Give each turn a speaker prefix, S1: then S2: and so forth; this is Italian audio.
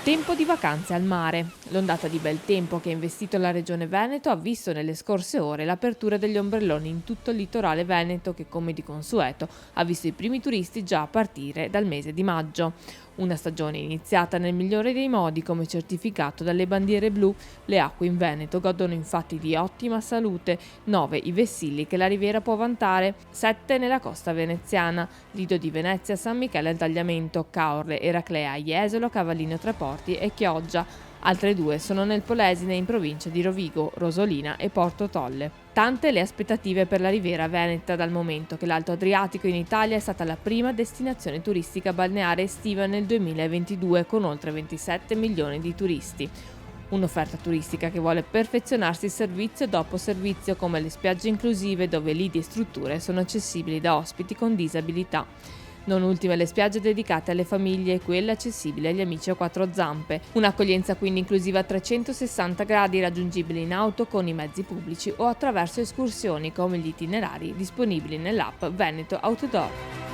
S1: Tempo di vacanze al mare. L'ondata di bel tempo che ha investito la regione Veneto ha visto nelle scorse ore l'apertura degli ombrelloni in tutto il litorale veneto che, come di consueto, ha visto i primi turisti già a partire dal mese di maggio. Una stagione iniziata nel migliore dei modi, come certificato dalle bandiere blu. Le acque in Veneto godono infatti di ottima salute, 9 i vessilli che la Riviera può vantare, 7 nella costa veneziana, Lido di Venezia, San Michele al Tagliamento, Caorle, Eraclea, Jesolo, Cavallino Treporti e Chioggia. Altre 2 sono nel Polesine in provincia di Rovigo, Rosolina e Porto Tolle. Tante le aspettative per la Riviera Veneta dal momento che l'Alto Adriatico in Italia è stata la prima destinazione turistica balneare estiva nel 2022 con oltre 27 milioni di turisti. Un'offerta turistica che vuole perfezionarsi servizio dopo servizio, come le spiagge inclusive dove lidi e strutture sono accessibili da ospiti con disabilità. Non ultime le spiagge dedicate alle famiglie e quelle accessibili agli amici a quattro zampe. Un'accoglienza quindi inclusiva a 360 gradi, raggiungibile in auto con i mezzi pubblici o attraverso escursioni come gli itinerari disponibili nell'app Veneto Outdoor.